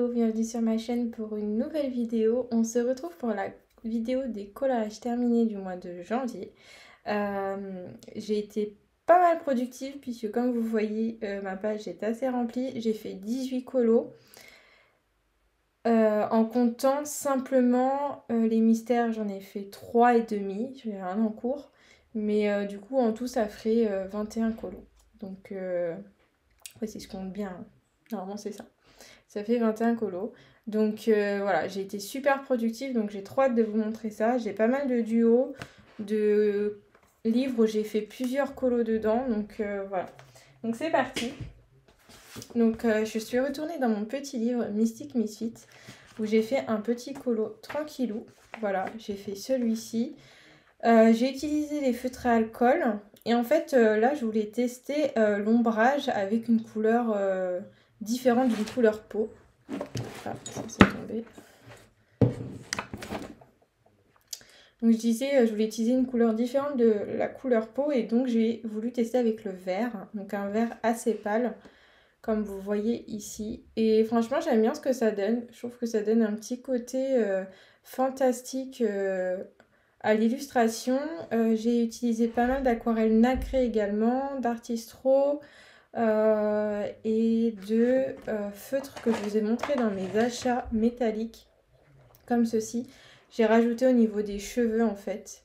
Hello, bienvenue sur ma chaîne pour une nouvelle vidéo. On se retrouve pour la vidéo des collages terminés du mois de janvier. J'ai été pas mal productive puisque comme vous voyez, ma page est assez remplie. J'ai fait 18 colos. En comptant simplement les mystères, j'en ai fait 3 et demi. J'ai un en cours. Mais du coup, en tout, ça ferait 21 colos. Donc, ouais, si je compte bien, hein. Normalement, c'est ça. Ça fait 21 colos. Donc voilà, j'ai été super productive, donc j'ai trop hâte de vous montrer ça. J'ai pas mal de duos, de livres où j'ai fait plusieurs colos dedans, donc voilà. Donc c'est parti. Donc je suis retournée dans mon petit livre Mystic Misfit, où j'ai fait un petit colo tranquillou. Voilà, j'ai fait celui-ci. J'ai utilisé les feutres à alcool. Et en fait, là, je voulais tester l'ombrage avec une couleur différente d'une couleur peau. Ah, ça s'est tombé. Donc je disais, je voulais utiliser une couleur différente de la couleur peau et donc j'ai voulu tester avec le vert. Donc un vert assez pâle, comme vous voyez ici. Et franchement, j'aime bien ce que ça donne. Je trouve que ça donne un petit côté fantastique à l'illustration. J'ai utilisé pas mal d'aquarelles nacrées également, d'Artistro et de feutres que je vous ai montré dans mes achats métalliques, comme ceci. J'ai rajouté au niveau des cheveux en fait.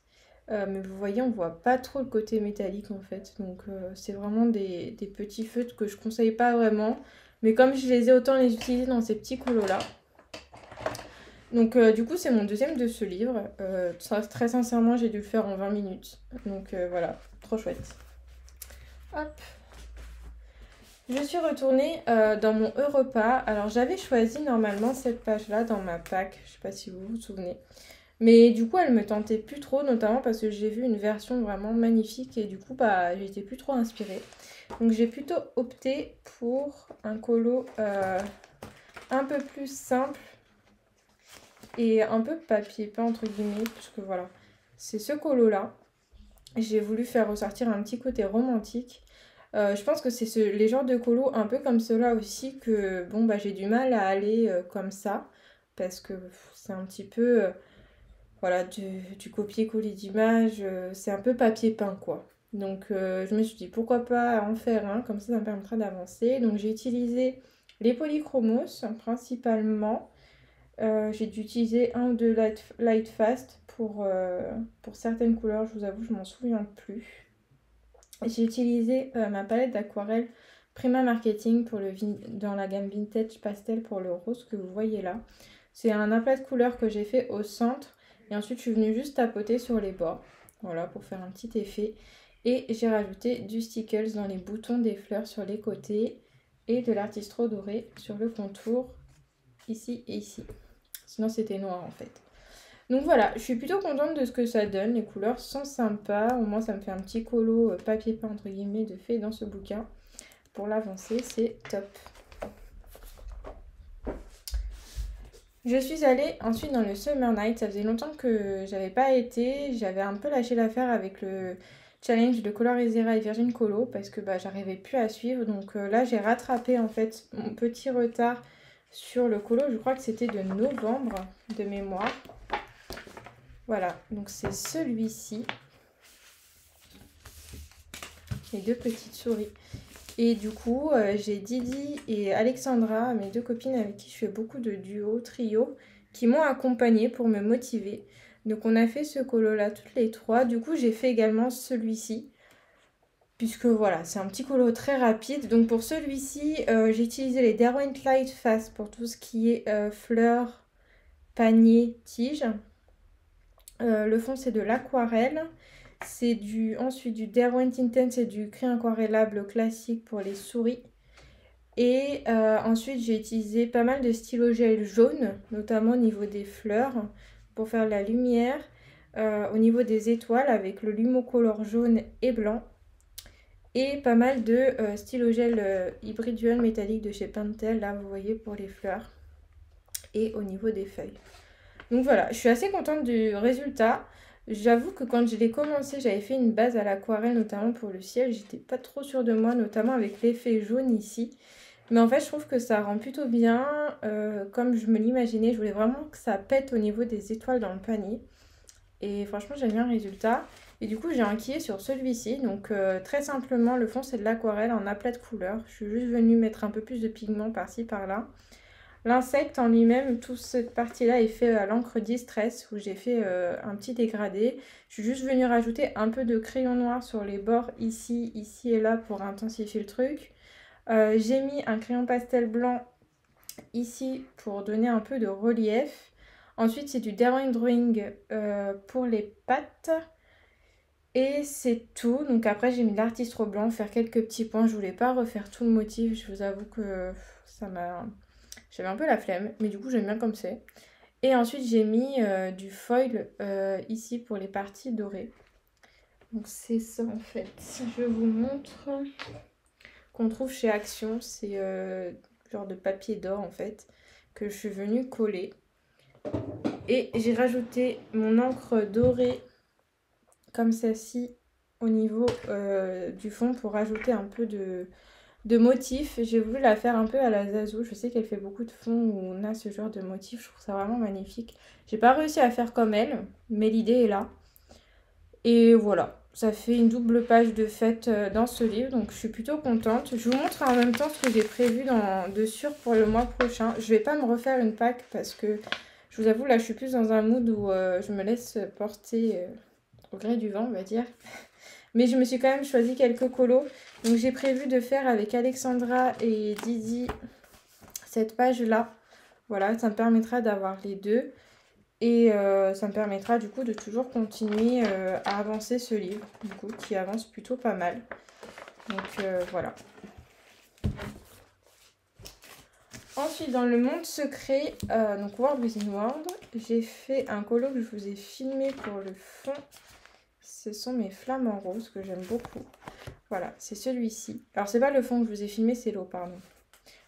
Mais vous voyez, on voit pas trop le côté métallique en fait. Donc c'est vraiment des petits feutres que je conseille pas vraiment. Mais comme je les ai, autant les utiliser dans ces petits colos là. Donc du coup c'est mon deuxième de ce livre. Très sincèrement j'ai dû le faire en 20 minutes. Donc voilà, trop chouette. Hop. Je suis retournée dans mon Europa. Alors j'avais choisi normalement cette page là dans ma pack. Je sais pas si vous vous souvenez. Mais du coup elle me tentait plus trop, notamment parce que j'ai vu une version vraiment magnifique. Et du coup bah j'étais plus trop inspirée. Donc j'ai plutôt opté pour un colo un peu plus simple. Et un peu papier peint entre guillemets, puisque voilà, c'est ce colo là. J'ai voulu faire ressortir un petit côté romantique. Je pense que c'est les genres de colos un peu comme ceux-là aussi que bon bah j'ai du mal à aller comme ça. Parce que c'est un petit peu voilà, du copier-coller d'images, c'est un peu papier peint quoi. Donc je me suis dit pourquoi pas en faire un, comme ça me permettra d'avancer. Donc j'ai utilisé les polychromos principalement. J'ai dû utiliser un ou deux light fast pour certaines couleurs, je vous avoue, je m'en souviens plus. J'ai utilisé ma palette d'aquarelle Prima Marketing dans la gamme Vintage Pastel pour le rose que vous voyez là. C'est un aplat de couleurs que j'ai fait au centre et ensuite je suis venue juste tapoter sur les bords. Voilà, pour faire un petit effet. Et j'ai rajouté du stickles dans les boutons des fleurs sur les côtés et de l'artistro doré sur le contour ici et ici. Sinon c'était noir en fait. Donc voilà, je suis plutôt contente de ce que ça donne. Les couleurs sont sympas. Au moins ça me fait un petit colo papier peint entre guillemets de fait dans ce bouquin. Pour l'avancer, c'est top. Je suis allée ensuite dans le Summer Night. Ça faisait longtemps que j'avais pas été. J'avais un peu lâché l'affaire avec le challenge de Colorizera et Virgin Colo parce que bah, j'arrivais plus à suivre. Donc là j'ai rattrapé en fait mon petit retard sur le colo. Je crois que c'était de novembre de mémoire. Voilà, donc c'est celui-ci. Les deux petites souris. Et du coup, j'ai Didi et Alexandra, mes deux copines avec qui je fais beaucoup de duo, trio, qui m'ont accompagnée pour me motiver. Donc on a fait ce colo-là toutes les trois. Du coup, j'ai fait également celui-ci. Puisque voilà, c'est un petit colo très rapide. Donc pour celui-ci, j'ai utilisé les Derwent Light Fast pour tout ce qui est fleurs, panier, tige. Le fond, c'est de l'aquarelle. C'est ensuite du Derwent Intense et du crayon aquarellable classique pour les souris. Et ensuite, j'ai utilisé pas mal de stylo gel jaune, notamment au niveau des fleurs, pour faire la lumière. Au niveau des étoiles, avec le Lumocolor jaune et blanc. Et pas mal de stylo gel hybride dual métallique de chez Pentel, là, vous voyez, pour les fleurs. Et au niveau des feuilles. Donc voilà, je suis assez contente du résultat. J'avoue que quand je l'ai commencé, j'avais fait une base à l'aquarelle, notamment pour le ciel. J'étais pas trop sûre de moi, notamment avec l'effet jaune ici. Mais en fait, je trouve que ça rend plutôt bien, comme je me l'imaginais. Je voulais vraiment que ça pète au niveau des étoiles dans le panier. Et franchement, j'aime bien le résultat. Et du coup, j'ai enquillé sur celui-ci. Donc, très simplement, le fond, c'est de l'aquarelle en aplat de couleur. Je suis juste venue mettre un peu plus de pigment par-ci, par-là. L'insecte en lui-même, toute cette partie-là est fait à l'encre Distress, où j'ai fait un petit dégradé. Je suis juste venue rajouter un peu de crayon noir sur les bords ici, ici et là pour intensifier le truc. J'ai mis un crayon pastel blanc ici pour donner un peu de relief. Ensuite, c'est du Derwent Drawing pour les pattes. Et c'est tout. Donc après, j'ai mis de l'artiste blanc, faire quelques petits points. Je voulais pas refaire tout le motif. Je vous avoue que ça m'a... J'avais un peu la flemme, mais du coup, j'aime bien comme c'est. Et ensuite, j'ai mis du foil ici pour les parties dorées. Donc c'est ça en fait. Si je vous montre, qu'on trouve chez Action, c'est genre de papier d'or en fait, que je suis venue coller. Et j'ai rajouté mon encre dorée comme celle-ci au niveau du fond pour rajouter un peu de motifs. J'ai voulu la faire un peu à la Zazu. Je sais qu'elle fait beaucoup de fonds où on a ce genre de motifs. Je trouve ça vraiment magnifique. J'ai pas réussi à faire comme elle, mais l'idée est là. Et voilà, ça fait une double page de fête dans ce livre, donc je suis plutôt contente. Je vous montre en même temps ce que j'ai prévu dessus pour le mois prochain. Je vais pas me refaire une pack parce que je vous avoue, là je suis plus dans un mood où je me laisse porter au gré du vent, on va dire. Mais je me suis quand même choisi quelques colos. Donc j'ai prévu de faire avec Alexandra et Didi cette page-là. Voilà, ça me permettra d'avoir les deux. Et ça me permettra du coup de toujours continuer à avancer ce livre, du coup, qui avance plutôt pas mal. Donc voilà. Ensuite, dans le monde secret, donc World Within World, j'ai fait un colo que je vous ai filmé pour le fond. Ce sont mes flamants roses que j'aime beaucoup. Voilà, c'est celui-ci. Alors, c'est pas le fond que je vous ai filmé, c'est l'eau, pardon.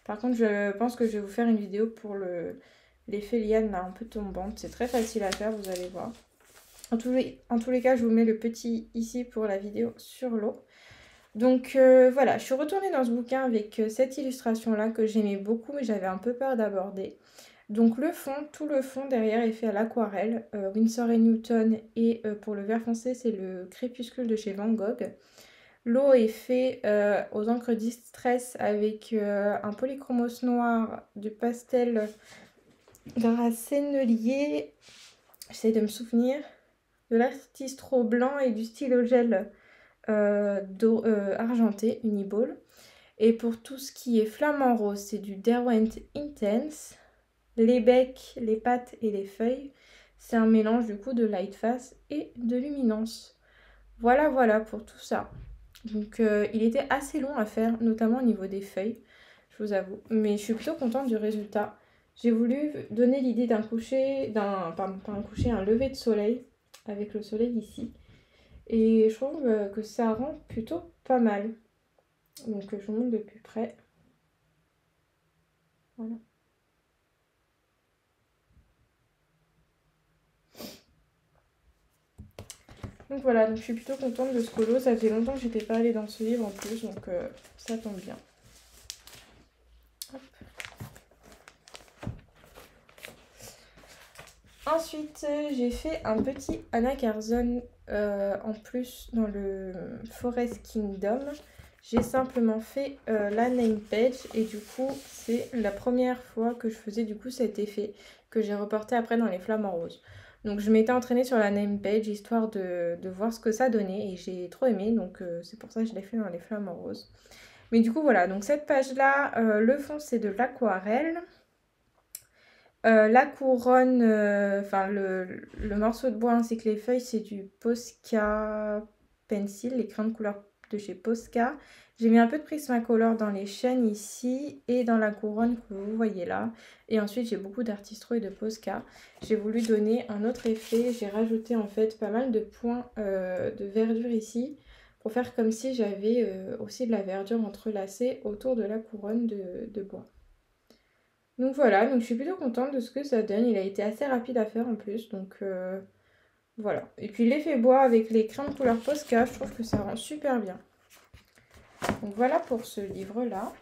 Par contre, je pense que je vais vous faire une vidéo pour l'effet liane là, un peu tombante. C'est très facile à faire, vous allez voir. En tous les cas, je vous mets le petit ici pour la vidéo sur l'eau. Donc voilà, je suis retournée dans ce bouquin avec cette illustration-là que j'aimais beaucoup, mais j'avais un peu peur d'aborder. Donc le fond, tout le fond derrière est fait à l'aquarelle, Winsor & Newton, et pour le vert foncé, c'est le Crépuscule de chez Van Gogh. L'eau est fait aux encres Distress avec un polychromos noir, du pastel gras sennelier, j'essaie de me souvenir, de l'artistro blanc et du stylo gel argenté, Uniball. Et pour tout ce qui est flamant rose, c'est du Derwent Intense. Les becs, les pattes et les feuilles, c'est un mélange du coup de Lightfast et de Luminance. Voilà, voilà pour tout ça. Donc il était assez long à faire, notamment au niveau des feuilles, je vous avoue. Mais je suis plutôt contente du résultat. J'ai voulu donner l'idée d'un coucher, pardon, pas un coucher, un lever de soleil, avec le soleil ici. Et je trouve que ça rend plutôt pas mal. Donc je vous montre de plus près. Voilà. Donc voilà, donc je suis plutôt contente de ce colo. Ça faisait longtemps que j'étais pas allée dans ce livre en plus, donc ça tombe bien. Hop. Ensuite, j'ai fait un petit Anna Carzon en plus dans le Forest Kingdom. J'ai simplement fait la name page et du coup, c'est la première fois que je faisais du coup cet effet que j'ai reporté après dans les flamants roses. Donc je m'étais entraînée sur la name page histoire de voir ce que ça donnait et j'ai trop aimé, donc c'est pour ça que je l'ai fait dans les flamants roses. Mais du coup voilà, donc cette page-là, le fond c'est de l'aquarelle. La couronne, enfin le morceau de bois ainsi que les feuilles, c'est du Posca Pencil, les crayons de couleur de chez Posca. J'ai mis un peu de Prismacolor dans les chaînes ici et dans la couronne que vous voyez là. Et ensuite, j'ai beaucoup d'Artistro et de Posca. J'ai voulu donner un autre effet. J'ai rajouté en fait pas mal de points de verdure ici pour faire comme si j'avais aussi de la verdure entrelacée autour de la couronne de bois. Donc voilà, donc je suis plutôt contente de ce que ça donne. Il a été assez rapide à faire en plus, donc voilà. Et puis l'effet bois avec les crayons de couleur Posca, je trouve que ça rend super bien. Donc voilà pour ce livre-là.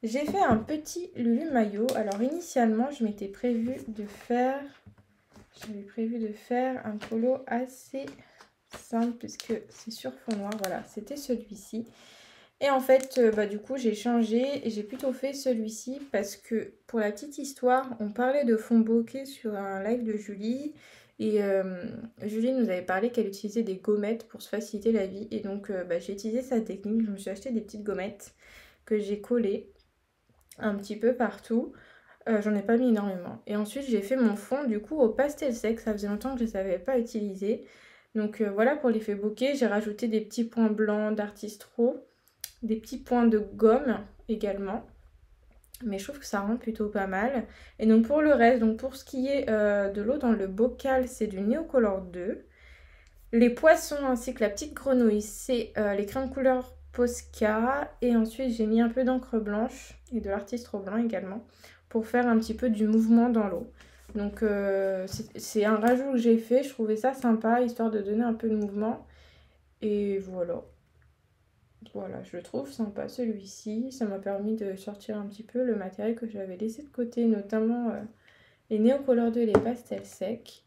J'ai fait un petit Lulu Maillot. Alors initialement, j'avais prévu de faire un polo assez simple puisque c'est sur fond noir. Voilà, c'était celui-ci. Et en fait, du coup, j'ai changé et j'ai plutôt fait celui-ci parce que, pour la petite histoire, on parlait de fond bokeh sur un live de Julie. Et Julie nous avait parlé qu'elle utilisait des gommettes pour se faciliter la vie. Et donc, j'ai utilisé sa technique. Je me suis acheté des petites gommettes que j'ai collées un petit peu partout. J'en ai pas mis énormément. Et ensuite, j'ai fait mon fond, du coup, au pastel sec. Ça faisait longtemps que je ne savais pas utiliser. Donc, voilà pour l'effet bokeh. J'ai rajouté des petits points blancs d'Artistro. Des petits points de gomme également. Mais je trouve que ça rend plutôt pas mal. Et donc pour le reste, donc pour ce qui est de l'eau dans le bocal, c'est du Neocolor 2. Les poissons ainsi que la petite grenouille, c'est les crayons de couleur Posca. Et ensuite j'ai mis un peu d'encre blanche et de l'artistro blanc également pour faire un petit peu du mouvement dans l'eau. Donc c'est un rajout que j'ai fait, je trouvais ça sympa, histoire de donner un peu de mouvement. Et voilà. Voilà, je le trouve sympa celui-ci. Ça m'a permis de sortir un petit peu le matériel que j'avais laissé de côté, notamment les Neocolor 2 et les pastels secs.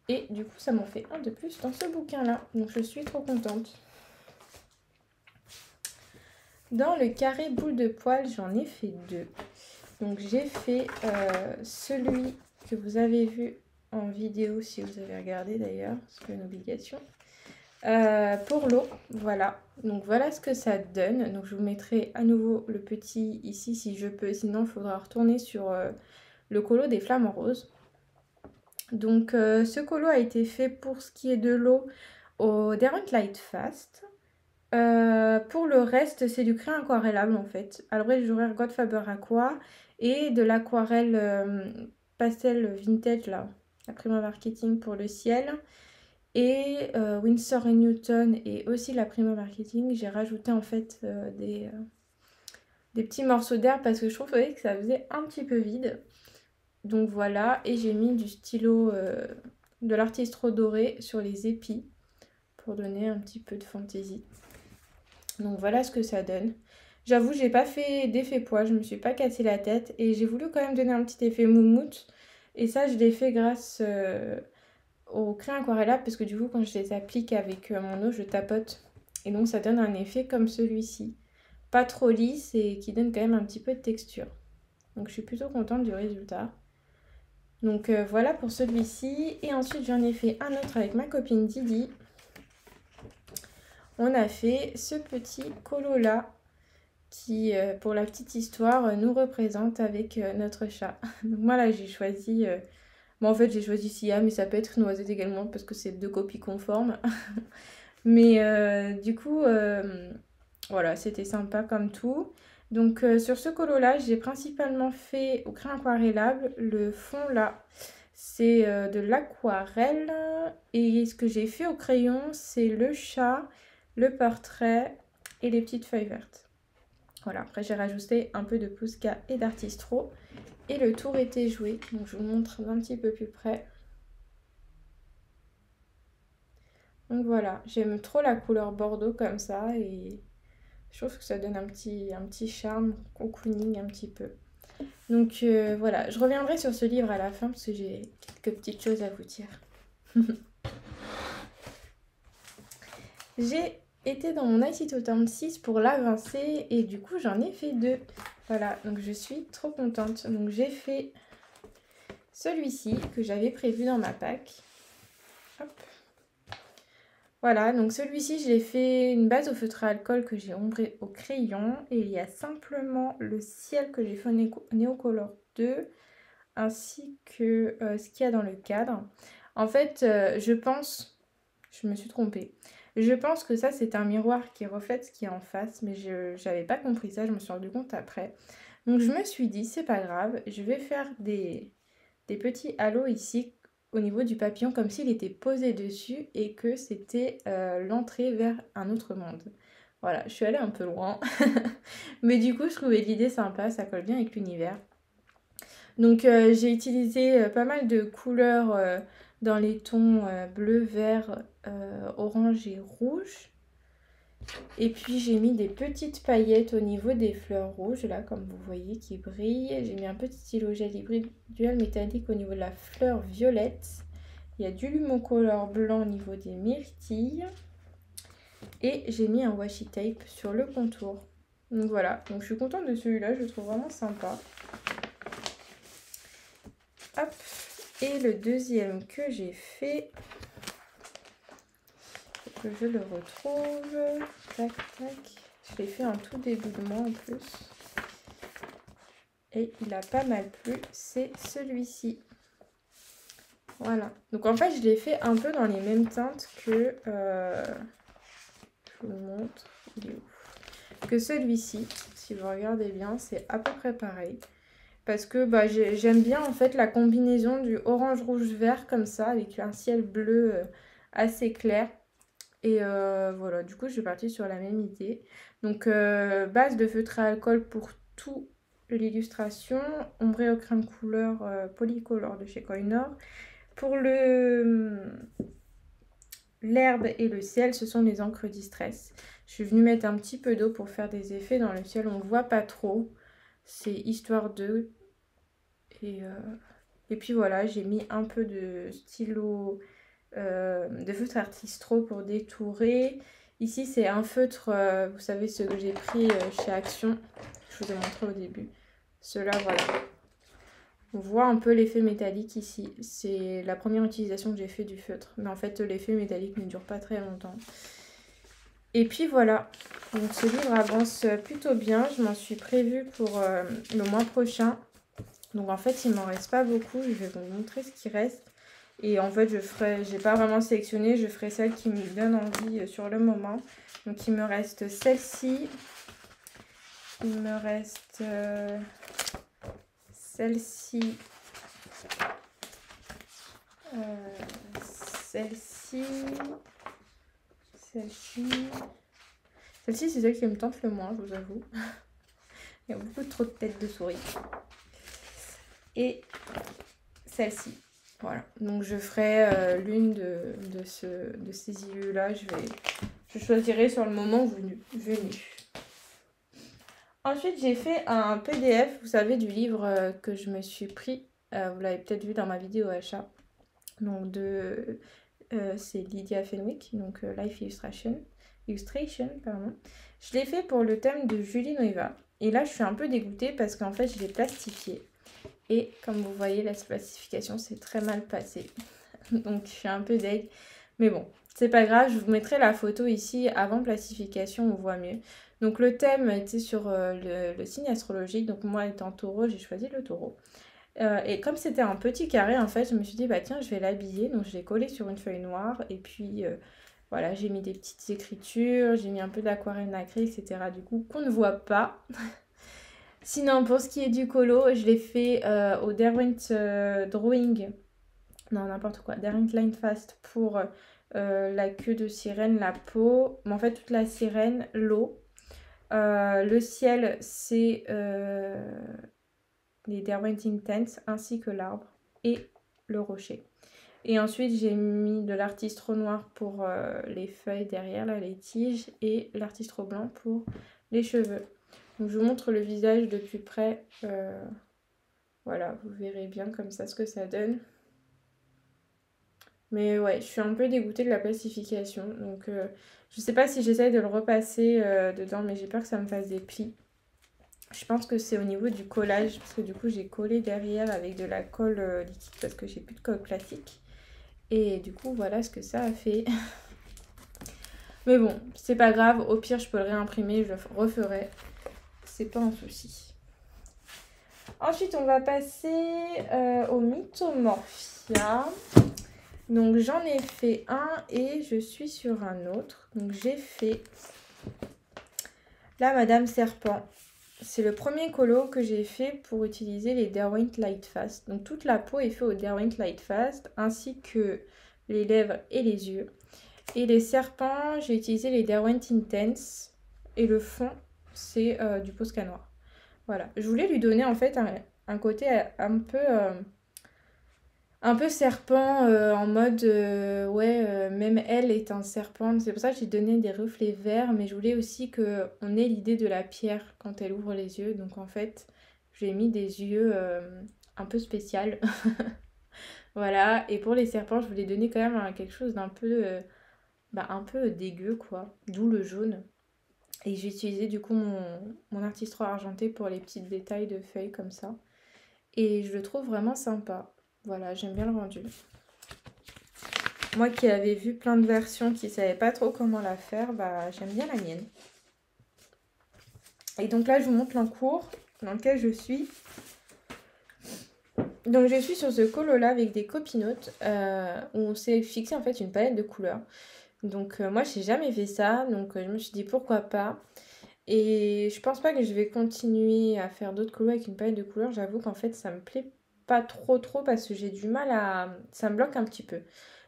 Et du coup, ça m'en fait un de plus dans ce bouquin-là. Donc je suis trop contente. Dans le carré boule de poil, j'en ai fait deux. Donc j'ai fait celui que vous avez vu en vidéo, si vous avez regardé d'ailleurs, c'est pas une obligation. Pour l'eau, voilà. Donc voilà ce que ça donne. Donc je vous mettrai à nouveau le petit ici si je peux. Sinon il faudra retourner sur le colo des flamants roses. Donc ce colo a été fait pour ce qui est de l'eau au Derwent Lightfast. Pour le reste c'est du crayon aquarellable en fait. À l'origine j'aurais Godfaber Aqua et de l'aquarelle pastel vintage là. La Prima Marketing pour le ciel. Et Winsor & Newton et aussi la Prima Marketing, j'ai rajouté en fait des petits morceaux d'herbe parce que je trouvais que ça faisait un petit peu vide. Donc voilà, et j'ai mis du stylo de l'artistro doré sur les épis pour donner un petit peu de fantaisie. Donc voilà ce que ça donne. J'avoue, j'ai pas fait d'effet poids, je me suis pas cassé la tête et j'ai voulu quand même donner un petit effet moumoute. Et ça, je l'ai fait grâce au crayon aquarellable parce que du coup quand je les applique avec mon eau je tapote et donc ça donne un effet comme celui-ci, pas trop lisse et qui donne quand même un petit peu de texture. Donc je suis plutôt contente du résultat. Donc voilà pour celui-ci. Et ensuite j'en ai fait un autre avec ma copine Didi. On a fait ce petit colo là qui pour la petite histoire nous représente avec notre chat. Donc moi là j'ai choisi bon, en fait, j'ai choisi Sia, mais ça peut être Noisette également parce que c'est deux copies conformes. Mais du coup, voilà, c'était sympa comme tout. Donc sur ce colo-là, j'ai principalement fait au crayon aquarellable. Le fond là, c'est de l'aquarelle. Et ce que j'ai fait au crayon, c'est le chat, le portrait et les petites feuilles vertes. Voilà, après j'ai rajouté un peu de Posca et d'Artistro. Et le tour était joué, donc je vous montre d'un petit peu plus près. Donc voilà, j'aime trop la couleur bordeaux comme ça et je trouve que ça donne un petit charme, cocooning un petit peu. Donc voilà, je reviendrai sur ce livre à la fin parce que j'ai quelques petites choses à vous dire. J'ai été dans mon ICT Autumn 6 pour l'avancer et du coup j'en ai fait deux. Voilà, donc je suis trop contente. Donc j'ai fait celui-ci que j'avais prévu dans ma pack. Hop. Voilà, donc celui-ci, j'ai fait une base au feutre à alcool que j'ai ombré au crayon. Et il y a simplement le ciel que j'ai fait au Neocolor 2, ainsi que ce qu'il y a dans le cadre. En fait, je me suis trompée. Je pense que ça, c'est un miroir qui reflète ce qu'il y a en face, mais je n'avais pas compris ça, je me suis rendu compte après. Donc je me suis dit, c'est pas grave, je vais faire des petits halos ici au niveau du papillon comme s'il était posé dessus et que c'était l'entrée vers un autre monde. Voilà, je suis allée un peu loin. Mais du coup, je trouvais l'idée sympa, ça colle bien avec l'univers. Donc j'ai utilisé pas mal de couleurs dans les tons bleu, vert, orange et rouge. Et puis j'ai mis des petites paillettes au niveau des fleurs rouges, là comme vous voyez, qui brillent. J'ai mis un petit stylo gel hybride dual métallique au niveau de la fleur violette. Il y a du Lumocolor blanc au niveau des myrtilles. Et j'ai mis un washi tape sur le contour. Donc voilà, donc je suis contente de celui-là, je le trouve vraiment sympa. Hop, et le deuxième que j'ai fait, faut que je le retrouve. Tac, tac. Je l'ai fait en tout début de mois en plus. Et il a pas mal plu, c'est celui-ci. Voilà. Donc en fait, je l'ai fait un peu dans les mêmes teintes que... je vous le montre. Il est où? Que celui-ci. Si vous regardez bien, c'est à peu près pareil. Parce que bah, j'aime bien en fait la combinaison du orange, rouge, vert comme ça. Avec un ciel bleu assez clair. Et voilà, du coup, je suis partie sur la même idée. Donc, base de feutre à alcool pour toute l'illustration. Ombré au crème couleur polycolore de chez Koinor. Pour l'herbe et le ciel, ce sont les encres Distress. Je suis venue mettre un petit peu d'eau pour faire des effets dans le ciel. On ne voit pas trop. C'est histoire de... Et puis voilà, j'ai mis un peu de stylo... de feutre Artistro pour détourer. Ici, c'est un feutre, vous savez, ce que j'ai pris chez Action. Je vous ai montré au début. Ceux-là, voilà. On voit un peu l'effet métallique ici. C'est la première utilisation que j'ai fait du feutre. Mais en fait, l'effet métallique ne dure pas très longtemps. Et puis voilà. Donc ce livre avance plutôt bien. Je m'en suis prévue pour le mois prochain. Donc en fait, il m'en reste pas beaucoup. Je vais vous montrer ce qui reste. Et en fait, j'ai pas vraiment sélectionné, je ferai celle qui me donne envie sur le moment. Donc il me reste celle-ci. Il me reste celle-ci. Celle-ci. Celle-ci. Celle-ci, c'est celle qui me tente le moins, je vous avoue. Il y a beaucoup trop de têtes de souris. Et celle-ci. Voilà, donc je ferai l'une de ces illus-là. Je choisirai sur le moment venu. Ensuite, j'ai fait un PDF, vous savez, du livre que je me suis pris. Vous l'avez peut-être vu dans ma vidéo achat. Donc, c'est Lydia Fenwick, donc Life Illustration, pardon. Je l'ai fait pour le thème de Julie Noiva. Et là, je suis un peu dégoûtée parce qu'en fait, je l'ai plastifié. Et comme vous voyez, la plastification s'est très mal passée. Donc je suis un peu deg. Mais bon, c'est pas grave. Je vous mettrai la photo ici avant plastification, on voit mieux. Donc le thème était sur le signe astrologique. Donc moi étant taureau, j'ai choisi le taureau. Et comme c'était un petit carré, en fait, je me suis dit, bah tiens, je vais l'habiller. Donc je l'ai collé sur une feuille noire. Et puis voilà, j'ai mis des petites écritures. J'ai mis un peu d'aquarelle nacrée, etc. Du coup, qu'on ne voit pas. Sinon, pour ce qui est du colo, je l'ai fait au Derwent Drawing. Non, n'importe quoi. Derwent Line Fast pour la queue de sirène, la peau. Mais en fait, toute la sirène, l'eau. Le ciel, c'est les Derwent Intense ainsi que l'arbre et le rocher. Et ensuite, j'ai mis de l'artistro noir pour les feuilles derrière, là, les tiges. Et l'artistro blanc pour les cheveux. Donc je vous montre le visage de plus près. Voilà, vous verrez bien comme ça ce que ça donne. Mais ouais, je suis un peu dégoûtée de la plastification. Donc je sais pas si j'essaye de le repasser dedans, mais j'ai peur que ça me fasse des plis. Je pense que c'est au niveau du collage, parce que du coup j'ai collé derrière avec de la colle liquide parce que j'ai plus de colle classique. Et du coup voilà ce que ça a fait. Mais bon, c'est pas grave, au pire je peux le réimprimer, je le referai. C'est pas un souci. Ensuite, on va passer au Mythomorphia. Donc, j'en ai fait un et je suis sur un autre. Donc, j'ai fait la Madame Serpent. C'est le premier colo que j'ai fait pour utiliser les Derwent Lightfast. Donc, toute la peau est faite au Derwent Lightfast, ainsi que les lèvres et les yeux. Et les serpents, j'ai utilisé les Derwent Intense. Et le fond, c'est du Posca noir. Voilà, je voulais lui donner en fait un côté un un peu serpent en mode ouais même elle est un serpent. C'est pour ça que j'ai donné des reflets verts, mais je voulais aussi qu'on ait l'idée de la pierre quand elle ouvre les yeux. Donc en fait j'ai mis des yeux un peu spécial. Voilà, et pour les serpents je voulais donner quand même quelque chose d'un peu un peu dégueu quoi, d'où le jaune. Et j'ai utilisé du coup mon artiste argenté pour les petits détails de feuilles comme ça. Et je le trouve vraiment sympa. Voilà, j'aime bien le rendu. Moi qui avais vu plein de versions qui ne savaient pas trop comment la faire, bah j'aime bien la mienne. Et donc là, je vous montre l'encours dans lequel je suis. Donc je suis sur ce colo là avec des copinotes où on s'est fixé en fait une palette de couleurs. Donc moi, j'ai jamais fait ça, donc je me suis dit pourquoi pas. Et je pense pas que je vais continuer à faire d'autres colos avec une palette de couleurs. J'avoue qu'en fait, ça me plaît pas trop parce que j'ai du mal à... Ça me bloque un petit peu.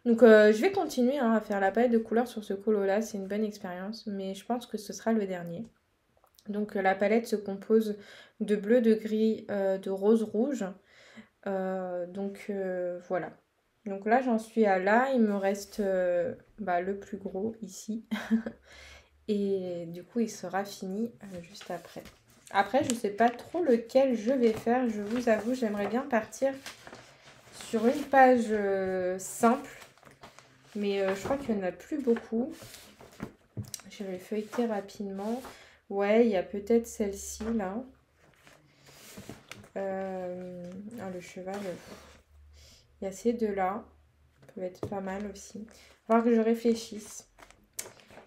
Donc je vais continuer à faire la palette de couleurs sur ce colo-là. C'est une bonne expérience, mais je pense que ce sera le dernier. Donc la palette se compose de bleu, de gris, de rose rouge. Voilà. Donc là, j'en suis à là. Il me reste le plus gros ici. Et du coup, il sera fini juste après. Après, je ne sais pas trop lequel je vais faire. Je vous avoue, j'aimerais bien partir sur une page simple. Mais je crois qu'il n'y en a plus beaucoup. Je vais feuilleter rapidement. Ouais, il y a peut-être celle-ci, là. Le cheval. Il y a ces deux-là. Ça peut être pas mal aussi. Il va falloir que je réfléchisse.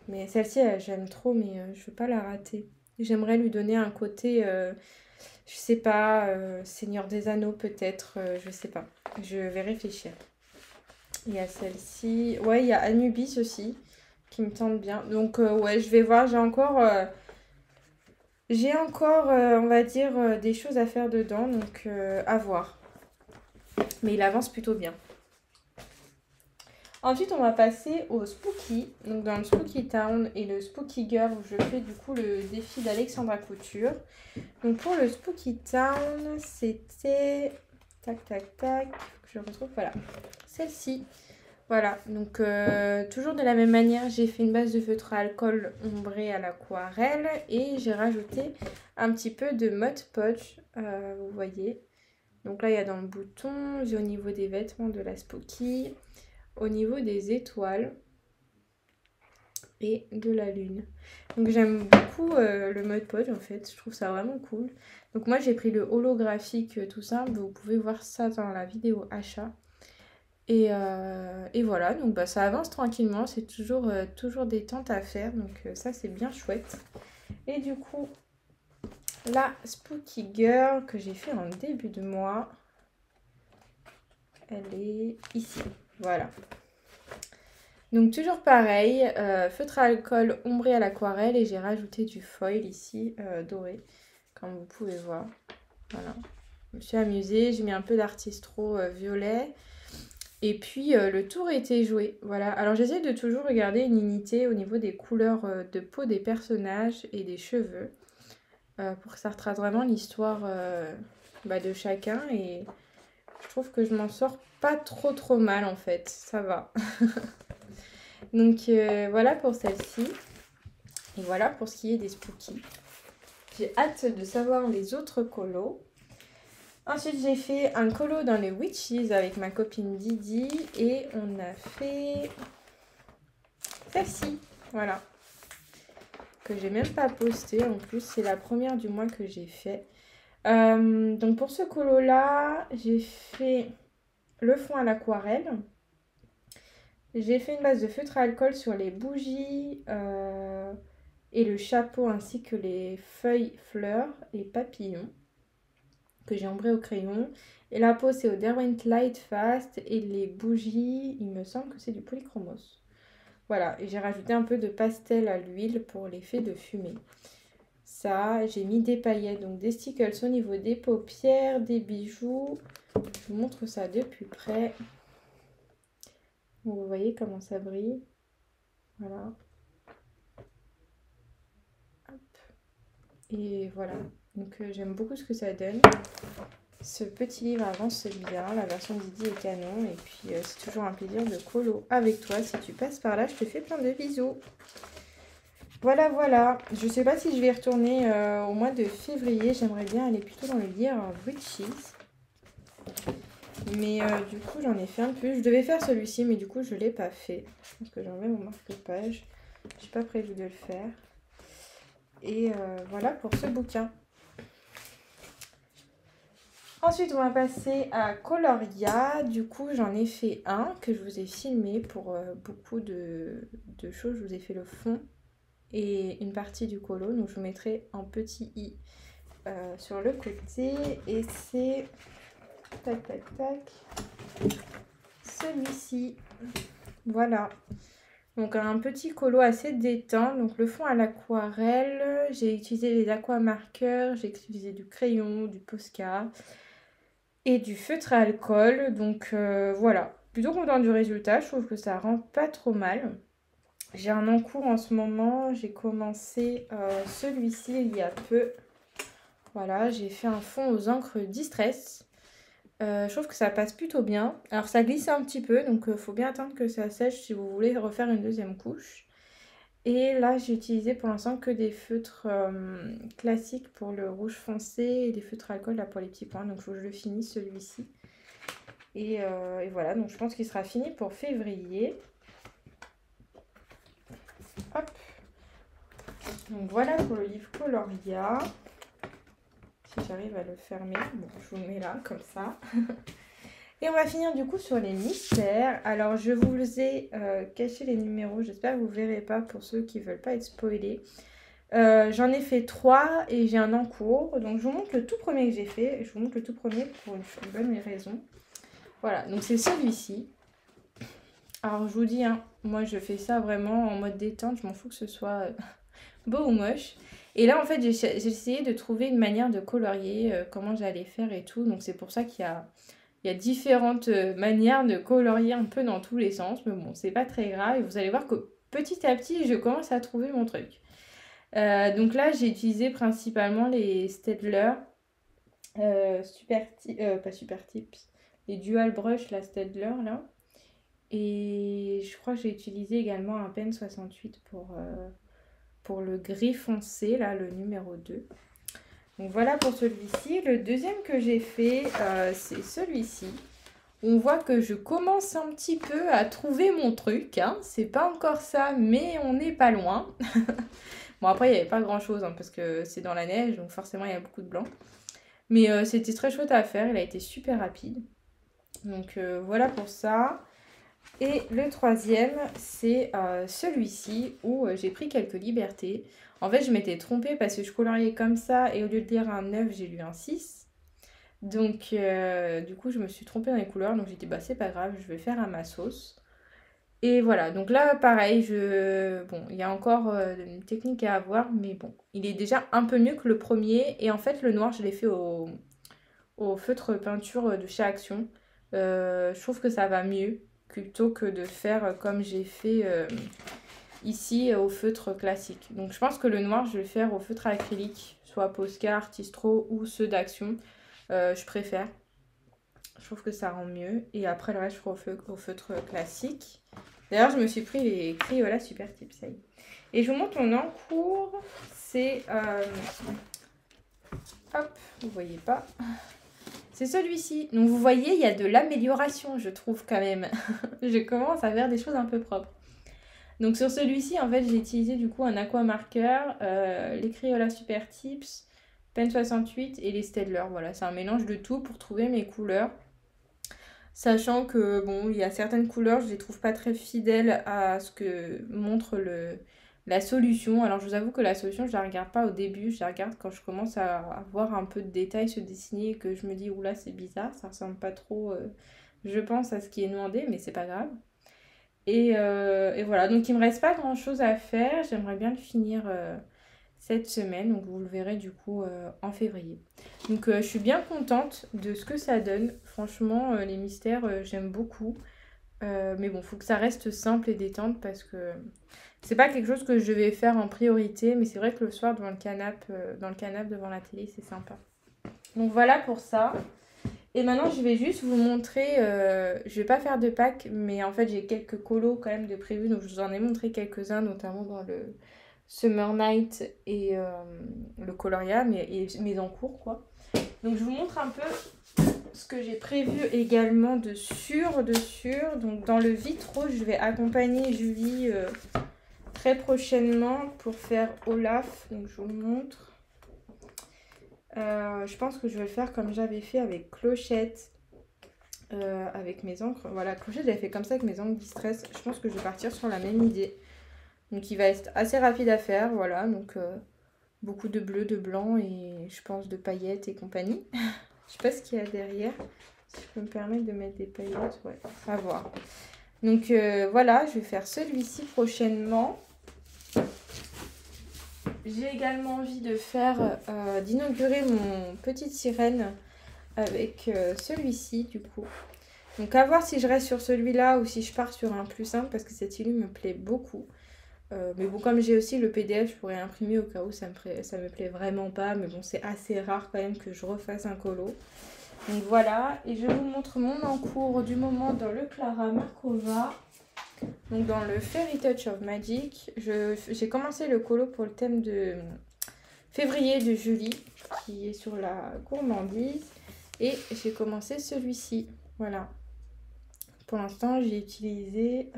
Mais celle-ci, j'aime trop, mais je veux pas la rater. J'aimerais lui donner un côté, je sais pas, Seigneur des Anneaux peut-être, je sais pas. Je vais réfléchir. Il y a celle-ci. Ouais, il y a Anubis aussi, qui me tente bien. Donc, ouais, je vais voir. J'ai encore, on va dire, des choses à faire dedans, donc à voir. Mais il avance plutôt bien. Ensuite, on va passer au Spooky. Donc, dans le Spooky Town et le Spooky Girl, où je fais du coup le défi d'Alexandra Couture. Donc, pour le Spooky Town, c'était... Tac, tac, tac. Je retrouve, voilà. Celle-ci. Voilà. Donc, toujours de la même manière, j'ai fait une base de feutre à alcool ombré à l'aquarelle. Et j'ai rajouté un petit peu de Mod Podge. Vous voyez. Donc là, il y a dans le bouton. J'ai au niveau des vêtements de la Spooky. Au niveau des étoiles et de la lune. Donc j'aime beaucoup le Mod Podge en fait, je trouve ça vraiment cool. Donc moi j'ai pris le holographique tout simple, vous pouvez voir ça dans la vidéo achat. Et voilà, donc ça avance tranquillement, c'est toujours des tentes à faire, donc ça c'est bien chouette. Et du coup, la Spooky Girl que j'ai fait en début de mois, elle est ici, voilà. Donc toujours pareil, feutre à alcool ombré à l'aquarelle et j'ai rajouté du foil ici doré, comme vous pouvez voir. Voilà, je me suis amusée, j'ai mis un peu d'artistro violet et puis le tour était joué. Voilà, alors j'essaie de toujours regarder une unité au niveau des couleurs de peau des personnages et des cheveux pour que ça retrace vraiment l'histoire de chacun et je trouve que je m'en sors pas trop mal en fait, ça va. Donc voilà pour celle-ci. Et voilà pour ce qui est des Spooky. J'ai hâte de savoir les autres colos. Ensuite, j'ai fait un colo dans les Witches avec ma copine Didi. Et on a fait celle-ci. Voilà. Que j'ai même pas postée. En plus, c'est la première du mois que j'ai fait. Donc pour ce colo-là, j'ai fait le fond à l'aquarelle. J'ai fait une base de feutre à alcool sur les bougies et le chapeau ainsi que les feuilles, fleurs et papillons que j'ai ombré au crayon. Et la peau c'est au Derwent Light Fast et les bougies, il me semble que c'est du polychromos. Voilà, et j'ai rajouté un peu de pastel à l'huile pour l'effet de fumée. Ça, j'ai mis des paillettes, donc des stickers au niveau des paupières, des bijoux. Je vous montre ça de plus près. Donc, vous voyez comment ça brille. Voilà. Hop. Et voilà. Donc j'aime beaucoup ce que ça donne. ce petit livre avance celui-là, la version Didi est canon. Et puis c'est toujours un plaisir de colo avec toi. Si tu passes par là, je te fais plein de bisous. Voilà, voilà. Je sais pas si je vais y retourner au mois de février. J'aimerais bien aller plutôt dans le lire Witches. Mais du coup, j'en ai fait un peu. Je devais faire celui-ci, mais du coup, je ne l'ai pas fait. Je pense que j'enlève mon marque-page. Je n'ai pas prévu de le faire. Et voilà pour ce bouquin. Ensuite, on va passer à Coloria. Du coup, j'en ai fait un que je vous ai filmé pour beaucoup de choses. Je vous ai fait le fond et une partie du colo. Donc, je vous mettrai un petit i sur le côté. Et c'est... Tac, tac, tac. Celui-ci. Voilà. Donc, un petit colo assez détente. Donc, le fond à l'aquarelle. J'ai utilisé les aquamarqueurs. J'ai utilisé du crayon, du Posca et du feutre à alcool. Donc, voilà. Plutôt contente du résultat. Je trouve que ça rend pas trop mal. J'ai un encours en ce moment. J'ai commencé celui-ci il y a peu. Voilà. J'ai fait un fond aux encres Distress. Je trouve que ça passe plutôt bien. Alors ça glisse un petit peu, donc il faut bien attendre que ça sèche si vous voulez refaire une deuxième couche. Et là j'ai utilisé pour l'instant que des feutres classiques pour le rouge foncé et des feutres alcool là pour les petits points. Donc il faut que je le finisse celui-ci. Et voilà, donc je pense qu'il sera fini pour février. Hop. Donc voilà pour le livre Coloria. Si j'arrive à le fermer, bon, je vous le mets là comme ça. Et on va finir du coup sur les mystères. Alors je vous ai caché les numéros, j'espère que vous ne verrez pas pour ceux qui ne veulent pas être spoilés. J'en ai fait 3 et j'ai un en cours. Donc je vous montre le tout premier que j'ai fait. Et je vous montre le tout premier pour une bonne raison. Voilà, donc c'est celui-ci. Alors je vous dis, hein, moi je fais ça vraiment en mode détente. Je m'en fous que ce soit beau ou moche. Et là en fait j'ai essayé de trouver une manière de colorier, comment j'allais faire et tout. Donc c'est pour ça qu'il y a différentes manières de colorier un peu dans tous les sens. Mais bon, c'est pas très grave. Et vous allez voir que petit à petit, je commence à trouver mon truc. Donc là, j'ai utilisé principalement les Staedtler. Pas Super Tips. Les Dual Brush, la Staedtler, là. Et je crois que j'ai utilisé également un Pen 68 pour le gris foncé, là, le numéro 2. Donc voilà pour celui-ci. Le deuxième que j'ai fait, c'est celui-ci. On voit que je commence un petit peu à trouver mon truc. Hein. C'est pas encore ça, mais on n'est pas loin. Bon, après, il n'y avait pas grand-chose, hein, parce que c'est dans la neige, donc forcément, il y a beaucoup de blanc. Mais c'était très chouette à faire. Il a été super rapide. Donc voilà pour ça. Et le troisième, c'est celui-ci où j'ai pris quelques libertés. En fait, je m'étais trompée parce que je coloriais comme ça et au lieu de lire un 9, j'ai lu un 6. Donc, du coup, je me suis trompée dans les couleurs. Donc, j'ai dit, bah, c'est pas grave, je vais faire à ma sauce. Et voilà, donc là, pareil, bon, il y a encore une technique à avoir, mais bon, il est déjà un peu mieux que le premier. Et en fait, le noir, je l'ai fait au feutre peinture de chez Action. Je trouve que ça va mieux plutôt que de faire comme j'ai fait ici au feutre classique. Donc je pense que le noir, je vais le faire au feutre acrylique, soit Posca, Artistro ou ceux d'Action. Je préfère. Je trouve que ça rend mieux. Et après, le reste, je ferai au feutre classique. D'ailleurs, je me suis pris les Crayola Super Tips, ça y est. Et je vous montre mon encours. C'est... hop, vous voyez pas. C'est celui-ci. Donc vous voyez, il y a de l'amélioration, je trouve quand même. Je commence à faire des choses un peu propres. Donc sur celui-ci, en fait, j'ai utilisé du coup un aquamarqueur, les Crayola Super Tips, Pen 68 et les Staedtler. Voilà, c'est un mélange de tout pour trouver mes couleurs. Sachant que, bon, il y a certaines couleurs, je les trouve pas très fidèles à ce que montre la solution. Alors, je vous avoue que la solution, je la regarde pas au début. Je la regarde quand je commence à voir un peu de détails se dessiner et que je me dis, oula, c'est bizarre, ça ressemble pas trop, je pense, à ce qui est demandé, mais c'est pas grave. Et voilà, donc il me reste pas grand chose à faire. J'aimerais bien le finir cette semaine, donc vous le verrez du coup en février. Donc je suis bien contente de ce que ça donne. Franchement, les mystères, j'aime beaucoup. Mais bon, il faut que ça reste simple et détente parce que c'est pas quelque chose que je vais faire en priorité. Mais c'est vrai que le soir, devant le canapé devant la télé, c'est sympa. Donc voilà pour ça. Et maintenant, je vais juste vous montrer, je vais pas faire de pack, mais en fait, j'ai quelques colos quand même de prévus, donc je vous en ai montré quelques-uns, notamment dans le Summer Night et le Coloria, et mes en cours, quoi. Donc, je vous montre un peu ce que j'ai prévu également de sûr. Donc, dans le vitraux, je vais accompagner Julie très prochainement pour faire Olaf, donc je vous le montre. Je pense que je vais le faire comme j'avais fait avec Clochette, avec mes encres. Voilà, Clochette, j'avais fait comme ça avec mes encres Distress. Je pense que je vais partir sur la même idée. Donc, il va être assez rapide à faire. Voilà, donc beaucoup de bleu, de blanc et je pense de paillettes et compagnie. Je sais pas ce qu'il y a derrière. Si je peux me permettre de mettre des paillettes, ouais, à voir. Donc, voilà, je vais faire celui-ci prochainement. J'ai également envie de faire, d'inaugurer mon petite sirène avec celui-ci du coup. Donc à voir si je reste sur celui-là ou si je pars sur un plus simple parce que cette illu me plaît beaucoup. Mais bon, comme j'ai aussi le PDF, je pourrais imprimer au cas où ça me plaît vraiment pas. Mais bon, c'est assez rare quand même que je refasse un colo. Donc voilà, et je vous montre mon encours du moment dans le Clara Markova. Donc dans le Fairy Touch of Magic, j'ai commencé le colo pour le thème de février de Julie, qui est sur la gourmandise. Et j'ai commencé celui-ci, voilà. Pour l'instant, j'ai utilisé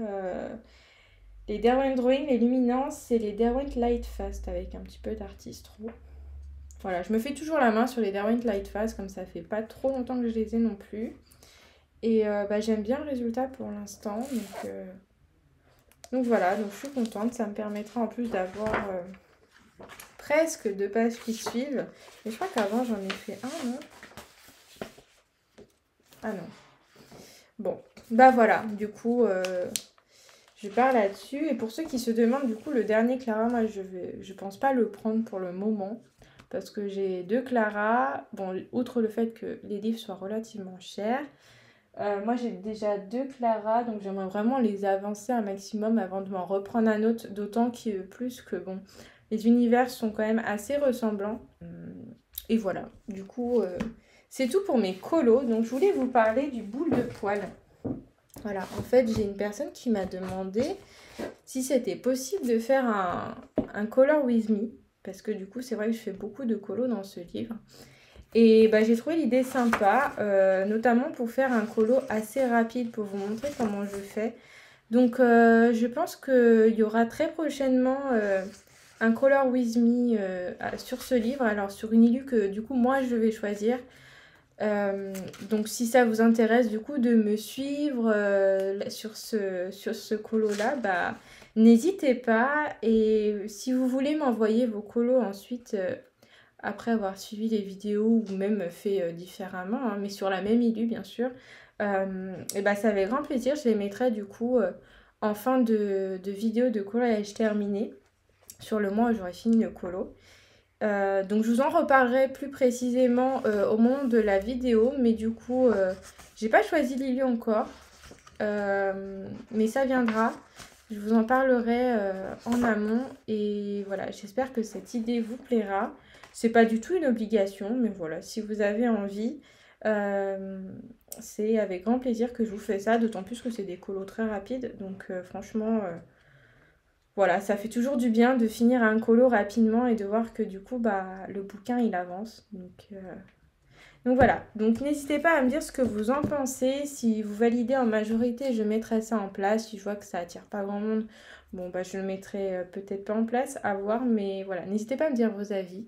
les Derwent Drawing, les Luminance et les Derwent Lightfast avec un petit peu d'Artistro. Voilà, je me fais toujours la main sur les Derwent Lightfast, comme ça fait pas trop longtemps que je les ai non plus. Et j'aime bien le résultat pour l'instant, donc voilà, donc je suis contente. Ça me permettra en plus d'avoir presque 2 pages qui suivent. Mais je crois qu'avant j'en ai fait un, non? Ah non. Bon, bah voilà, du coup, je pars là-dessus. Et pour ceux qui se demandent, du coup, le dernier Clara, moi, je pense pas le prendre pour le moment. Parce que j'ai 2 Clara. Bon, outre le fait que les livres soient relativement chers. Moi, j'ai déjà 2 Clara, donc j'aimerais vraiment les avancer un maximum avant de m'en reprendre un autre. D'autant que plus que, bon, les univers sont quand même assez ressemblants. Et voilà, du coup... c'est tout pour mes colos. Donc, je voulais vous parler du boule de poil. Voilà, en fait, j'ai une personne qui m'a demandé si c'était possible de faire un color with me. Parce que du coup, c'est vrai que je fais beaucoup de colos dans ce livre. Et j'ai trouvé l'idée sympa, notamment pour faire un colo assez rapide pour vous montrer comment je fais. Donc, je pense qu'il y aura très prochainement... un color with me sur ce livre, alors sur une illu que du coup moi je vais choisir. Donc si ça vous intéresse du coup de me suivre sur ce colo là, n'hésitez pas. Et si vous voulez m'envoyer vos colos ensuite après avoir suivi les vidéos ou même fait différemment, hein, mais sur la même illu bien sûr, et ça avec grand plaisir. Je les mettrai du coup en fin de vidéo de collage terminé, sur le mois où j'aurai fini le colo. Donc je vous en reparlerai plus précisément au moment de la vidéo, mais du coup j'ai pas choisi l'illu encore, mais ça viendra. Je vous en parlerai en amont et voilà, j'espère que cette idée vous plaira. C'est pas du tout une obligation, mais voilà, si vous avez envie, c'est avec grand plaisir que je vous fais ça, d'autant plus que c'est des colos très rapides, donc franchement... voilà, ça fait toujours du bien de finir un colo rapidement et de voir que du coup, le bouquin, il avance. Donc voilà, donc n'hésitez pas à me dire ce que vous en pensez. Si vous validez en majorité, je mettrai ça en place. Si je vois que ça attire pas grand monde, bon, je le mettrai peut-être pas en place, à voir. Mais voilà, n'hésitez pas à me dire vos avis.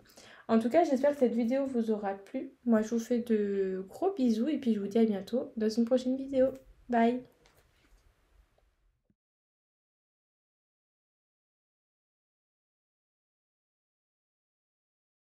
En tout cas, j'espère que cette vidéo vous aura plu. Moi, je vous fais de gros bisous et puis je vous dis à bientôt dans une prochaine vidéo. Bye!